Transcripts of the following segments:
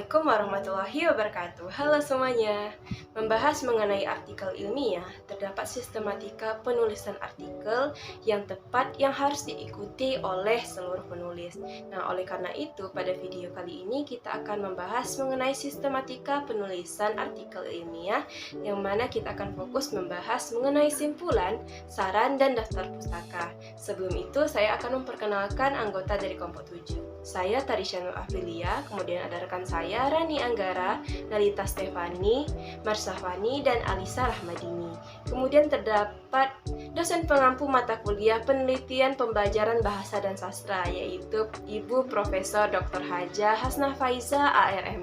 Assalamualaikum warahmatullahi wabarakatuh. Halo semuanya. Membahas mengenai artikel ilmiah, terdapat sistematika penulisan artikel yang tepat yang harus diikuti oleh seluruh penulis. Nah, oleh karena itu, pada video kali ini kita akan membahas mengenai sistematika penulisan artikel ilmiah, yang mana kita akan fokus membahas mengenai simpulan, saran, dan daftar pustaka. Sebelum itu, saya akan memperkenalkan anggota dari kelompok 7. Saya Tarisha Nur Aprilia, kemudian ada rekan saya Rani Anggara, Nalita Stefani, Marsafani, dan Alisa Rahmadini. Kemudian terdapat dosen pengampu mata kuliah penelitian pembelajaran bahasa dan sastra, yaitu Ibu Profesor Dr. Haja Hasnah Faiza ARM.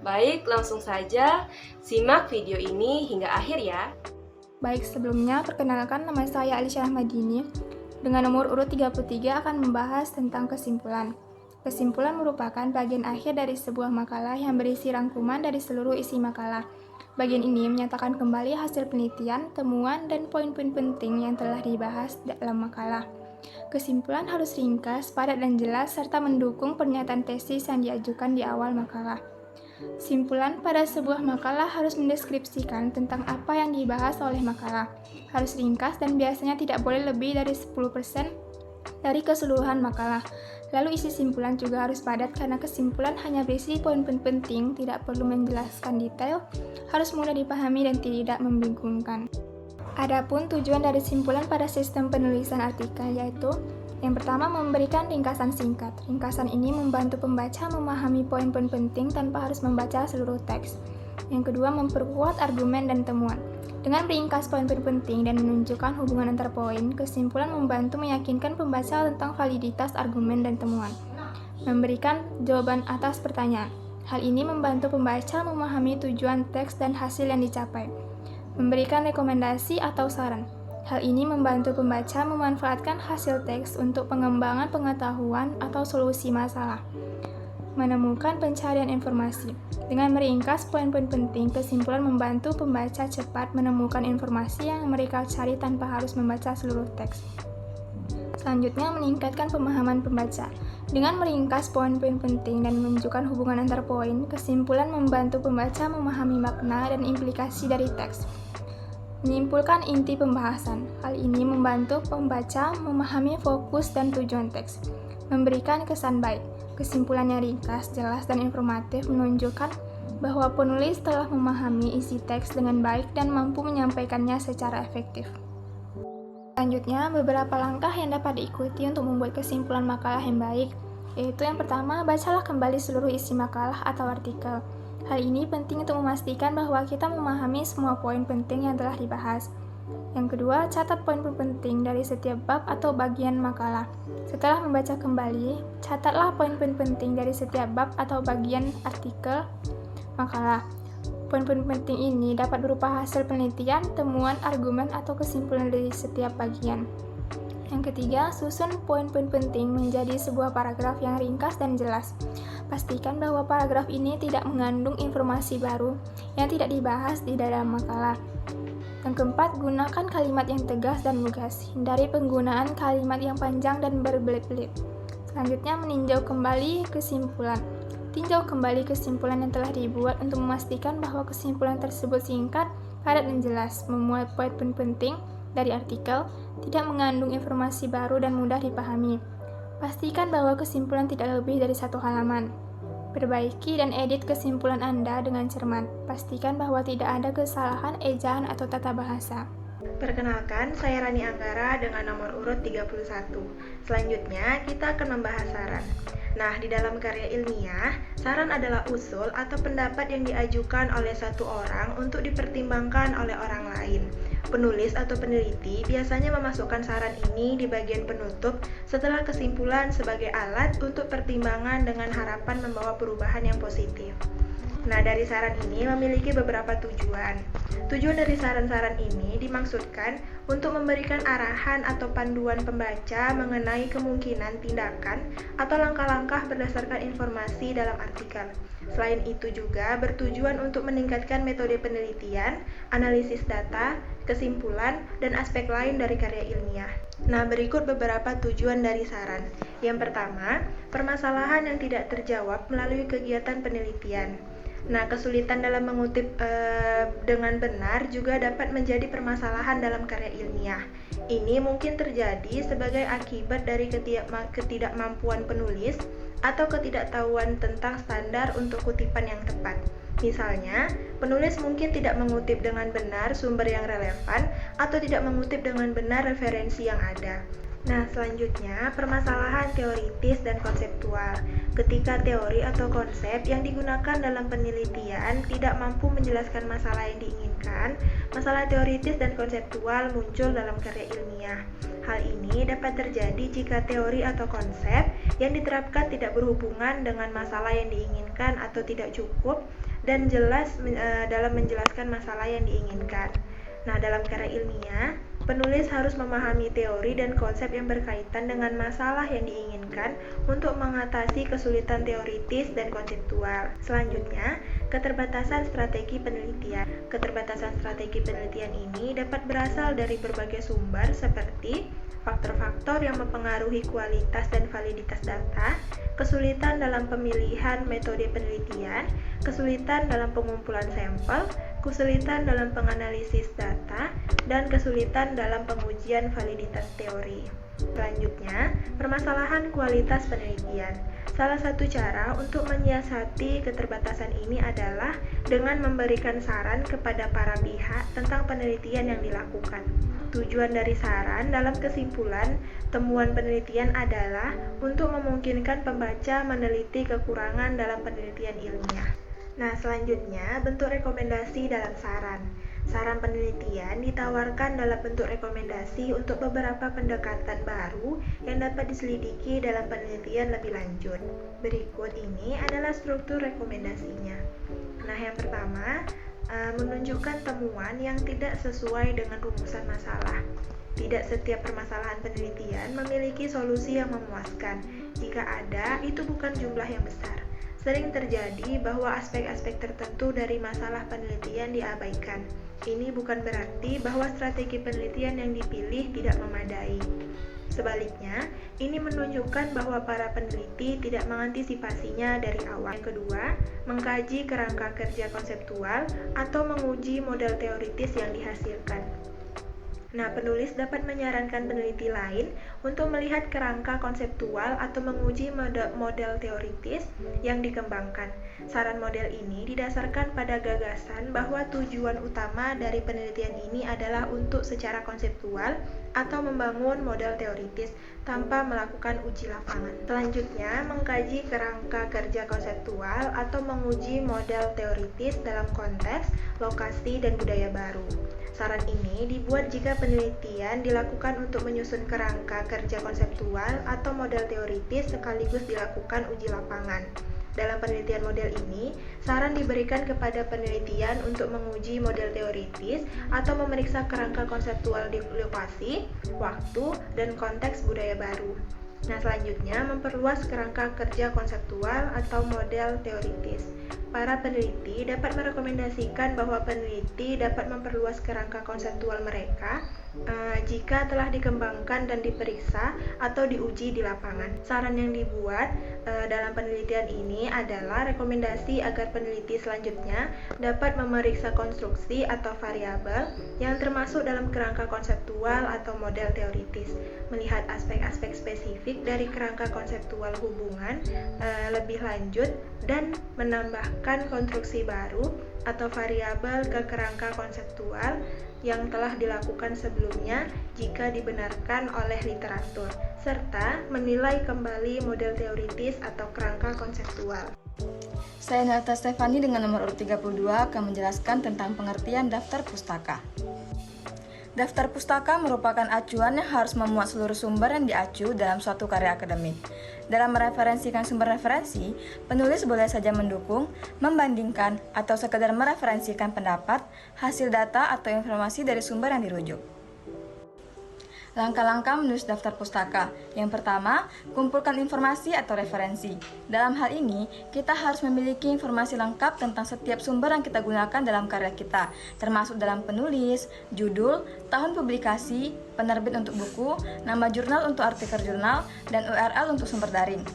Baik, langsung saja simak video ini hingga akhir ya. Baik, sebelumnya perkenalkan, nama saya Alisa Rahmadini. Dengan nomor urut 33 akan membahas tentang kesimpulan. Kesimpulan merupakan bagian akhir dari sebuah makalah yang berisi rangkuman dari seluruh isi makalah. Bagian ini menyatakan kembali hasil penelitian, temuan, dan poin-poin penting yang telah dibahas dalam makalah. Kesimpulan harus ringkas, padat, dan jelas, serta mendukung pernyataan tesis yang diajukan di awal makalah. Simpulan pada sebuah makalah harus mendeskripsikan tentang apa yang dibahas oleh makalah. Harus ringkas dan biasanya tidak boleh lebih dari 10% dari keseluruhan makalah. Lalu isi simpulan juga harus padat karena kesimpulan hanya berisi poin-poin penting, tidak perlu menjelaskan detail, harus mudah dipahami dan tidak membingungkan. Adapun tujuan dari simpulan pada sistem penulisan artikel yaitu yang pertama, memberikan ringkasan singkat. Ringkasan ini membantu pembaca memahami poin-poin penting tanpa harus membaca seluruh teks. Yang kedua, memperkuat argumen dan temuan. Dengan meringkas poin-poin penting dan menunjukkan hubungan antar poin, kesimpulan membantu meyakinkan pembaca tentang validitas argumen dan temuan. Memberikan jawaban atas pertanyaan. Hal ini membantu pembaca memahami tujuan teks dan hasil yang dicapai. Memberikan rekomendasi atau saran. Hal ini membantu pembaca memanfaatkan hasil teks untuk pengembangan pengetahuan atau solusi masalah. Menemukan pencarian informasi. Dengan meringkas poin-poin penting, kesimpulan membantu pembaca cepat menemukan informasi yang mereka cari tanpa harus membaca seluruh teks. Selanjutnya, meningkatkan pemahaman pembaca. Dengan meringkas poin-poin penting dan menunjukkan hubungan antar poin, kesimpulan membantu pembaca memahami makna dan implikasi dari teks. Menyimpulkan inti pembahasan. Hal ini membantu pembaca memahami fokus dan tujuan teks. Memberikan kesan baik. Kesimpulannya ringkas, jelas, dan informatif menunjukkan bahwa penulis telah memahami isi teks dengan baik dan mampu menyampaikannya secara efektif. Selanjutnya, beberapa langkah yang dapat diikuti untuk membuat kesimpulan makalah yang baik, yaitu yang pertama, bacalah kembali seluruh isi makalah atau artikel. Hal ini penting untuk memastikan bahwa kita memahami semua poin penting yang telah dibahas. Yang kedua, catat poin-poin penting dari setiap bab atau bagian makalah. Setelah membaca kembali, catatlah poin-poin penting dari setiap bab atau bagian artikel makalah. Poin-poin penting ini dapat berupa hasil penelitian, temuan, argumen, atau kesimpulan dari setiap bagian. Yang ketiga, susun poin-poin penting menjadi sebuah paragraf yang ringkas dan jelas. Pastikan bahwa paragraf ini tidak mengandung informasi baru yang tidak dibahas di dalam makalah. Yang keempat, gunakan kalimat yang tegas dan lugas. Hindari penggunaan kalimat yang panjang dan berbelit-belit. Selanjutnya, meninjau kembali kesimpulan. Tinjau kembali kesimpulan yang telah dibuat untuk memastikan bahwa kesimpulan tersebut singkat, padat, dan jelas, memuat poin penting dari artikel, tidak mengandung informasi baru dan mudah dipahami. Pastikan bahwa kesimpulan tidak lebih dari 1 halaman. Perbaiki dan edit kesimpulan Anda dengan cermat. Pastikan bahwa tidak ada kesalahan ejaan atau tata bahasa. Perkenalkan, saya Rani Anggara dengan nomor urut 31. Selanjutnya, kita akan membahas saran. Nah, di dalam karya ilmiah, saran adalah usul atau pendapat yang diajukan oleh satu orang untuk dipertimbangkan oleh orang lain. Penulis atau peneliti biasanya memasukkan saran ini di bagian penutup setelah kesimpulan sebagai alat untuk pertimbangan dengan harapan membawa perubahan yang positif. Nah, dari saran ini memiliki beberapa tujuan. Tujuan dari saran-saran ini dimaksudkan untuk memberikan arahan atau panduan pembaca mengenai kemungkinan tindakan atau langkah-langkah berdasarkan informasi dalam artikel. Selain itu juga bertujuan untuk meningkatkan metode penelitian, analisis data, kesimpulan, dan aspek lain dari karya ilmiah. Nah, berikut beberapa tujuan dari saran. Yang pertama, permasalahan yang tidak terjawab melalui kegiatan penelitian. Nah, kesulitan dalam mengutip dengan benar juga dapat menjadi permasalahan dalam karya ilmiah. Ini mungkin terjadi sebagai akibat dari ketidakmampuan penulis atau ketidaktahuan tentang standar untuk kutipan yang tepat. Misalnya, penulis mungkin tidak mengutip dengan benar sumber yang relevan atau tidak mengutip dengan benar referensi yang ada. Nah, selanjutnya, permasalahan teoritis dan konseptual. Ketika teori atau konsep yang digunakan dalam penelitian tidak mampu menjelaskan masalah yang diinginkan, masalah teoritis dan konseptual muncul dalam karya ilmiah. Hal ini dapat terjadi jika teori atau konsep yang diterapkan tidak berhubungan dengan masalah yang diinginkan atau tidak cukup dan jelas dalam menjelaskan masalah yang diinginkan. Nah, dalam karya ilmiah, penulis harus memahami teori dan konsep yang berkaitan dengan masalah yang diinginkan untuk mengatasi kesulitan teoritis dan konseptual. Selanjutnya, keterbatasan strategi penelitian. Keterbatasan strategi penelitian ini dapat berasal dari berbagai sumber seperti faktor-faktor yang mempengaruhi kualitas dan validitas data, kesulitan dalam pemilihan metode penelitian, kesulitan dalam pengumpulan sampel, kesulitan dalam penganalisis data, dan kesulitan dalam pengujian validitas teori. Selanjutnya, permasalahan kualitas penelitian. Salah satu cara untuk menyiasati keterbatasan ini adalah dengan memberikan saran kepada para pihak tentang penelitian yang dilakukan. Tujuan dari saran dalam kesimpulan temuan penelitian adalah untuk memungkinkan pembaca meneliti kekurangan dalam penelitian ilmiah. Nah, selanjutnya bentuk rekomendasi dalam saran. Saran penelitian ditawarkan dalam bentuk rekomendasi untuk beberapa pendekatan baru yang dapat diselidiki dalam penelitian lebih lanjut. Berikut ini adalah struktur rekomendasinya. Nah, yang pertama, menunjukkan temuan yang tidak sesuai dengan rumusan masalah. Tidak setiap permasalahan penelitian memiliki solusi yang memuaskan. Jika ada, itu bukan jumlah yang besar. Sering terjadi bahwa aspek-aspek tertentu dari masalah penelitian diabaikan. Ini bukan berarti bahwa strategi penelitian yang dipilih tidak memadai. Sebaliknya, ini menunjukkan bahwa para peneliti tidak mengantisipasinya dari awal. Yang kedua, mengkaji kerangka kerja konseptual atau menguji model teoritis yang dihasilkan. Nah, penulis dapat menyarankan peneliti lain untuk melihat kerangka konseptual atau menguji model teoritis yang dikembangkan. Saran model ini didasarkan pada gagasan bahwa tujuan utama dari penelitian ini adalah untuk secara konseptual atau membangun model teoritis tanpa melakukan uji lapangan. Selanjutnya, mengkaji kerangka kerja konseptual atau menguji model teoritis dalam konteks, lokasi, dan budaya baru. Saran ini dibuat jika penelitian dilakukan untuk menyusun kerangka kerja konseptual atau model teoritis sekaligus dilakukan uji lapangan. Dalam penelitian model ini, saran diberikan kepada penelitian untuk menguji model teoritis atau memeriksa kerangka konseptual di lokasi, waktu, dan konteks budaya baru. Nah, selanjutnya memperluas kerangka kerja konseptual atau model teoritis. Para peneliti dapat merekomendasikan bahwa peneliti dapat memperluas kerangka konseptual mereka jika telah dikembangkan dan diperiksa atau diuji di lapangan. Saran yang dibuat dalam penelitian ini adalah rekomendasi agar peneliti selanjutnya dapat memeriksa konstruksi atau variabel yang termasuk dalam kerangka konseptual atau model teoritis, melihat aspek-aspek spesifik dari kerangka konseptual hubungan lebih lanjut, dan menambahkan konstruksi baru atau variabel ke kerangka konseptual yang telah dilakukan sebelumnya jika dibenarkan oleh literatur, serta menilai kembali model teoritis atau kerangka konseptual. Saya Nelta Stefani dengan nomor urut 32 akan menjelaskan tentang pengertian daftar pustaka. Daftar pustaka merupakan acuan yang harus memuat seluruh sumber yang diacu dalam suatu karya akademik. Dalam mereferensikan sumber referensi, penulis boleh saja mendukung, membandingkan, atau sekedar mereferensikan pendapat, hasil data, atau informasi dari sumber yang dirujuk. Langkah-langkah menulis daftar pustaka. Yang pertama, kumpulkan informasi atau referensi. Dalam hal ini, kita harus memiliki informasi lengkap tentang setiap sumber yang kita gunakan dalam karya kita, termasuk dalam penulis, judul, tahun publikasi, penerbit untuk buku, nama jurnal untuk artikel jurnal, dan URL untuk sumber daring.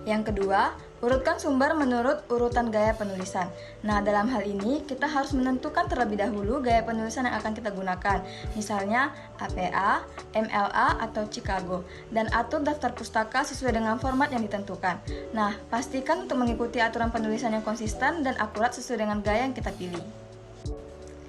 Yang kedua, urutkan sumber menurut urutan gaya penulisan. Nah, dalam hal ini, kita harus menentukan terlebih dahulu gaya penulisan yang akan kita gunakan. Misalnya, APA, MLA, atau Chicago. Dan atur daftar pustaka sesuai dengan format yang ditentukan. Nah, pastikan untuk mengikuti aturan penulisan yang konsisten dan akurat sesuai dengan gaya yang kita pilih.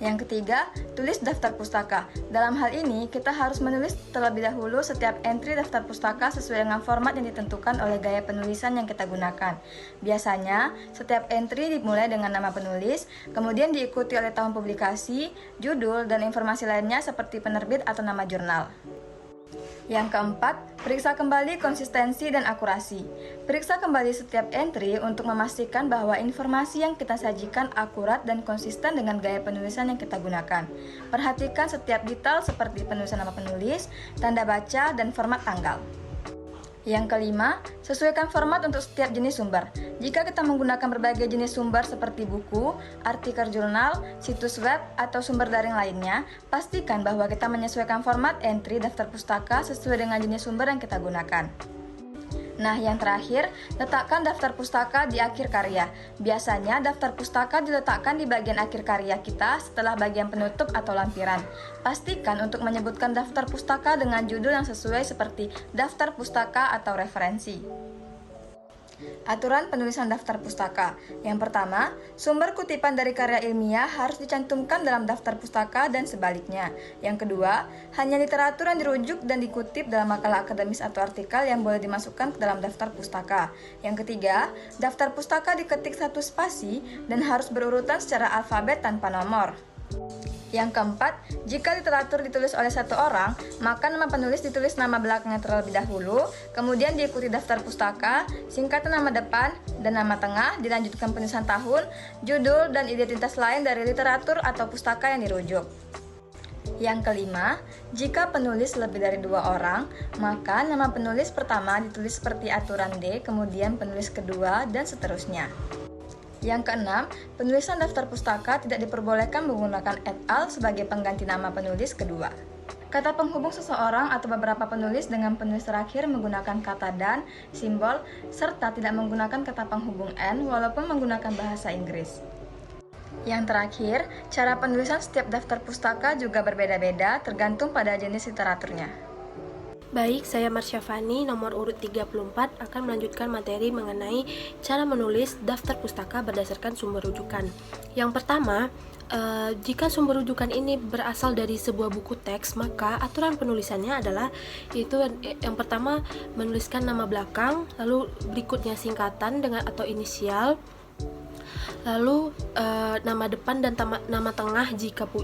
Yang ketiga, tulis daftar pustaka. Dalam hal ini, kita harus menulis terlebih dahulu setiap entry daftar pustaka sesuai dengan format yang ditentukan oleh gaya penulisan yang kita gunakan. Biasanya, setiap entry dimulai dengan nama penulis, kemudian diikuti oleh tahun publikasi, judul, dan informasi lainnya seperti penerbit atau nama jurnal. Yang keempat, periksa kembali konsistensi dan akurasi. Periksa kembali setiap entry untuk memastikan bahwa informasi yang kita sajikan akurat dan konsisten dengan gaya penulisan yang kita gunakan. Perhatikan setiap detail seperti penulisan nama penulis, tanda baca, dan format tanggal. Yang kelima, sesuaikan format untuk setiap jenis sumber. Jika kita menggunakan berbagai jenis sumber seperti buku, artikel jurnal, situs web, atau sumber daring lainnya, pastikan bahwa kita menyesuaikan format entry daftar pustaka sesuai dengan jenis sumber yang kita gunakan. Nah, yang terakhir, letakkan daftar pustaka di akhir karya. Biasanya, daftar pustaka diletakkan di bagian akhir karya kita setelah bagian penutup atau lampiran. Pastikan untuk menyebutkan daftar pustaka dengan judul yang sesuai seperti daftar pustaka atau referensi. Aturan penulisan daftar pustaka. Yang pertama, sumber kutipan dari karya ilmiah harus dicantumkan dalam daftar pustaka dan sebaliknya. Yang kedua, hanya literatur yang dirujuk dan dikutip dalam makalah akademis atau artikel yang boleh dimasukkan ke dalam daftar pustaka. Yang ketiga, daftar pustaka diketik satu spasi dan harus berurutan secara alfabet tanpa nomor. Yang keempat, jika literatur ditulis oleh satu orang, maka nama penulis ditulis nama belakangnya terlebih dahulu, kemudian diikuti daftar pustaka, singkatan nama depan, dan nama tengah, dilanjutkan penulisan tahun, judul, dan identitas lain dari literatur atau pustaka yang dirujuk. Yang kelima, jika penulis lebih dari 2 orang, maka nama penulis pertama ditulis seperti aturan D, kemudian penulis kedua, dan seterusnya. Yang keenam, penulisan daftar pustaka tidak diperbolehkan menggunakan et al. Sebagai pengganti nama penulis kedua. Kata penghubung seseorang atau beberapa penulis dengan penulis terakhir menggunakan kata dan, simbol, serta tidak menggunakan kata penghubung n walaupun menggunakan bahasa Inggris. Yang terakhir, cara penulisan setiap daftar pustaka juga berbeda-beda tergantung pada jenis literaturnya. Baik, saya Marsha Fani, nomor urut 34, akan melanjutkan materi mengenai cara menulis daftar pustaka berdasarkan sumber rujukan. Yang pertama, jika sumber rujukan ini berasal dari sebuah buku teks, maka aturan penulisannya adalah yaitu yang pertama menuliskan nama belakang, lalu berikutnya singkatan dengan atau inisial, lalu nama depan dan nama tengah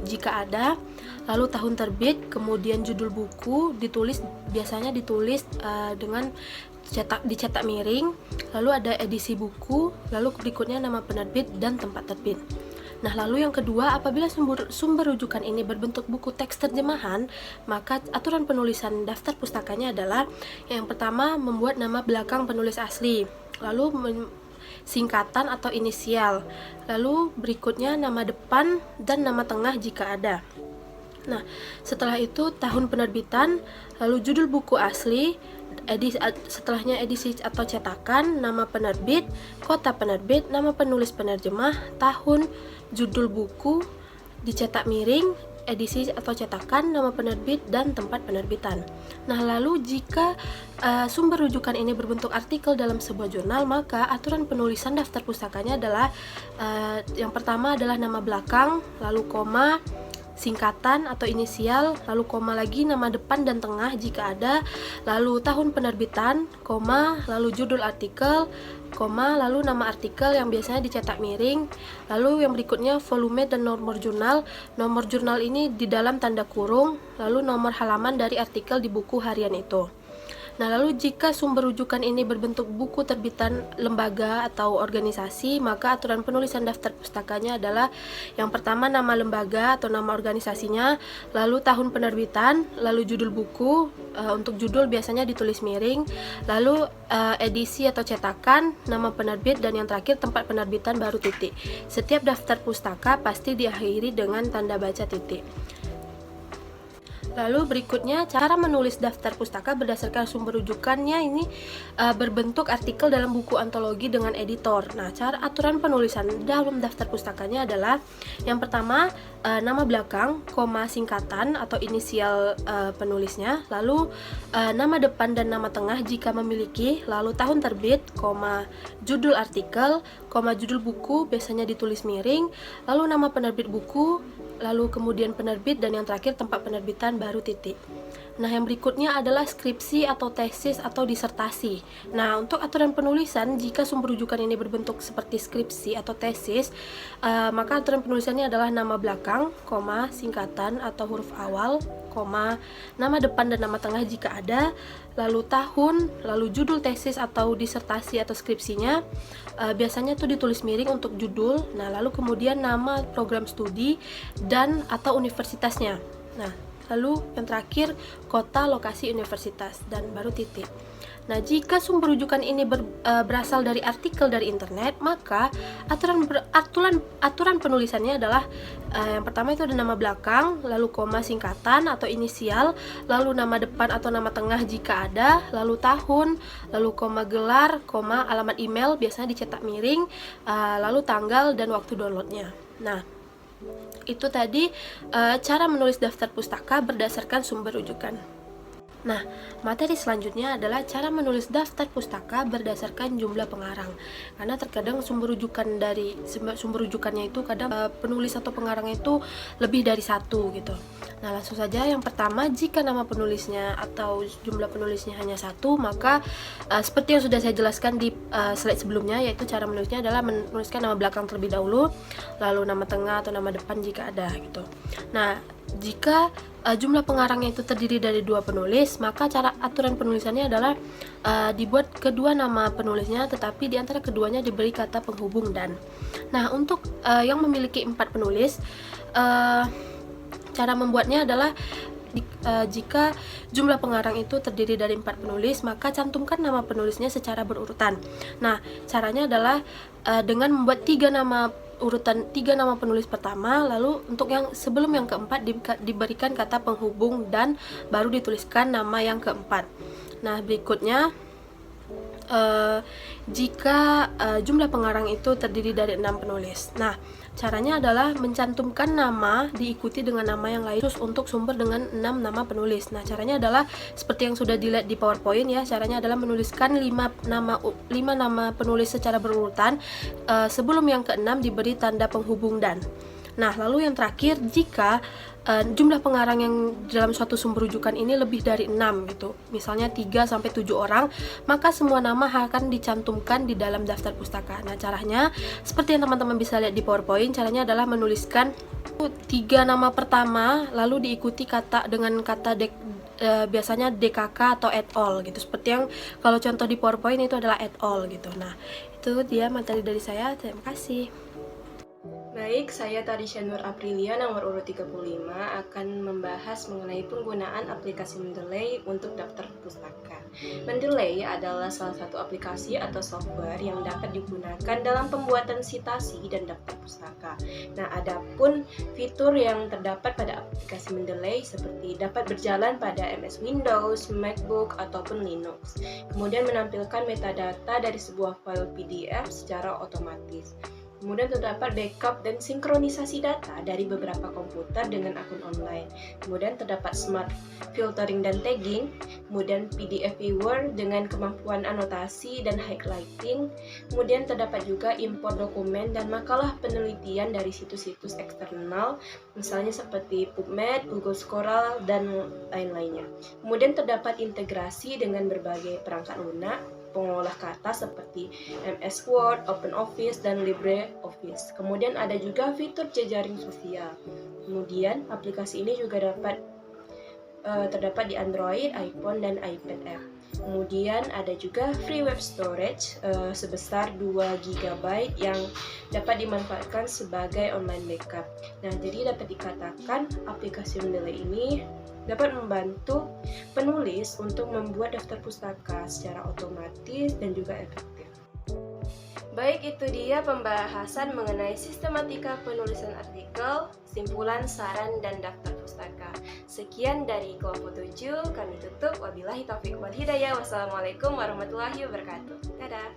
jika ada, lalu tahun terbit, kemudian judul buku biasanya ditulis dengan dicetak miring, lalu ada edisi buku, lalu berikutnya nama penerbit dan tempat terbit. Nah, lalu yang kedua, apabila sumber rujukan ini berbentuk buku teks terjemahan, maka aturan penulisan daftar pustakanya adalah yang pertama membuat nama belakang penulis asli, lalu singkatan atau inisial, lalu berikutnya nama depan dan nama tengah jika ada. Nah, setelah itu tahun penerbitan, lalu judul buku asli, setelahnya edisi atau cetakan, nama penerbit, kota penerbit, nama penulis penerjemah, tahun, judul buku, dicetak miring, edisi atau cetakan, nama penerbit, dan tempat penerbitan. Nah, lalu jika sumber rujukan ini berbentuk artikel dalam sebuah jurnal, maka aturan penulisan daftar pustakanya adalah yang pertama adalah nama belakang, lalu koma, singkatan atau inisial, lalu koma lagi nama depan dan tengah jika ada, lalu tahun penerbitan, koma, lalu judul artikel, koma, lalu nama artikel yang biasanya dicetak miring, lalu yang berikutnya volume dan nomor jurnal. Nomor jurnal ini di dalam tanda kurung, lalu nomor halaman dari artikel di buku harian itu. Nah, lalu jika sumber rujukan ini berbentuk buku terbitan lembaga atau organisasi, maka aturan penulisan daftar pustakanya adalah yang pertama nama lembaga atau nama organisasinya, lalu tahun penerbitan, lalu judul buku, untuk judul biasanya ditulis miring, lalu edisi atau cetakan, nama penerbit, dan yang terakhir tempat penerbitan baru titik. Setiap daftar pustaka pasti diakhiri dengan tanda baca titik. Lalu berikutnya cara menulis daftar pustaka berdasarkan sumber rujukannya ini berbentuk artikel dalam buku antologi dengan editor. Nah, cara aturan penulisan dalam daftar pustakanya adalah yang pertama nama belakang, koma singkatan atau inisial penulisnya, lalu nama depan dan nama tengah jika memiliki, lalu tahun terbit, koma judul artikel, koma judul buku biasanya ditulis miring, lalu nama penerbit buku, lalu kemudian penerbit, dan yang terakhir tempat penerbitan baru titik. Nah, yang berikutnya adalah skripsi atau tesis atau disertasi. Nah, untuk aturan penulisan, jika sumber rujukan ini berbentuk seperti skripsi atau tesis, maka aturan penulisannya adalah nama belakang, koma, singkatan atau huruf awal, koma, nama depan dan nama tengah jika ada, lalu tahun, lalu judul tesis atau disertasi atau skripsinya, biasanya itu ditulis miring untuk judul, nah lalu kemudian nama program studi dan atau universitasnya. Nah, lalu yang terakhir kota, lokasi, universitas, dan baru titik. Nah, jika sumber rujukan ini berasal dari artikel dari internet, maka aturan penulisannya adalah yang pertama itu ada nama belakang, lalu koma singkatan atau inisial, lalu nama depan atau nama tengah jika ada, lalu tahun, lalu koma gelar, koma alamat email biasanya dicetak miring, lalu tanggal dan waktu downloadnya. Nah, itu tadi cara menulis daftar pustaka berdasarkan sumber rujukan. Nah, materi selanjutnya adalah cara menulis daftar pustaka berdasarkan jumlah pengarang. Karena terkadang sumber rujukannya itu kadang penulis atau pengarang itu lebih dari satu gitu. Nah, langsung saja yang pertama, jika nama penulisnya atau jumlah penulisnya hanya satu, maka seperti yang sudah saya jelaskan di slide sebelumnya, yaitu cara menulisnya adalah menuliskan nama belakang terlebih dahulu, lalu nama tengah atau nama depan jika ada gitu. Nah, jika jumlah pengarangnya itu terdiri dari dua penulis, maka cara aturan penulisannya adalah dibuat kedua nama penulisnya, tetapi di antara keduanya diberi kata penghubung dan. Nah, untuk yang memiliki 4 penulis, cara membuatnya adalah jika jumlah pengarang itu terdiri dari 4 penulis, maka cantumkan nama penulisnya secara berurutan. Nah, caranya adalah dengan membuat 3 nama penulis pertama, lalu untuk yang sebelum yang keempat diberikan kata penghubung dan baru dituliskan nama yang keempat. Nah, berikutnya jika jumlah pengarang itu terdiri dari 6 penulis. Nah, caranya adalah mencantumkan nama diikuti dengan nama yang lain khusus untuk sumber dengan 6 nama penulis. Nah, caranya adalah seperti yang sudah dilihat di PowerPoint ya. Caranya adalah menuliskan 5 nama penulis secara berurutan. Sebelum yang ke-6 diberi tanda penghubung dan. Nah, lalu yang terakhir, jika jumlah pengarang yang dalam suatu sumber rujukan ini lebih dari 6 gitu, misalnya 3-7 orang, maka semua nama akan dicantumkan di dalam daftar pustaka. Nah, caranya seperti yang teman-teman bisa lihat di PowerPoint, caranya adalah menuliskan 3 nama pertama, lalu diikuti dengan kata biasanya DKK atau et al gitu, seperti yang kalau contoh di PowerPoint itu adalah et al gitu. Nah, itu dia materi dari saya. Terima kasih. Baik, saya Tarisha Nur Aprilia nomor urut 35 akan membahas mengenai penggunaan aplikasi Mendeley untuk daftar pustaka. Mendeley adalah salah satu aplikasi atau software yang dapat digunakan dalam pembuatan sitasi dan daftar pustaka. Nah, adapun fitur yang terdapat pada aplikasi Mendeley seperti dapat berjalan pada MS Windows, MacBook, ataupun Linux. Kemudian menampilkan metadata dari sebuah file PDF secara otomatis. Kemudian terdapat backup dan sinkronisasi data dari beberapa komputer dengan akun online. Kemudian terdapat smart filtering dan tagging. Kemudian PDF viewer dengan kemampuan anotasi dan highlighting. Kemudian terdapat juga import dokumen dan makalah penelitian dari situs-situs eksternal, misalnya seperti PubMed, Google Scholar, dan lain-lainnya. Kemudian terdapat integrasi dengan berbagai perangkat lunak, pengolah kata seperti MS Word, OpenOffice, dan LibreOffice. Kemudian ada juga fitur jejaring sosial. Kemudian aplikasi ini juga terdapat di Android, iPhone, dan iPad App. Kemudian ada juga free web storage sebesar 2 GB yang dapat dimanfaatkan sebagai online backup. Nah, jadi dapat dikatakan aplikasi Mendeley ini dapat membantu penulis untuk membuat daftar pustaka secara otomatis dan juga efektif. Baik, itu dia pembahasan mengenai sistematika penulisan artikel, simpulan, saran, dan daftar pustaka. Sekian dari kelompok 7, kami tutup. Wabillahi taufiq wal hidayah. Wassalamualaikum warahmatullahi wabarakatuh. Dadah.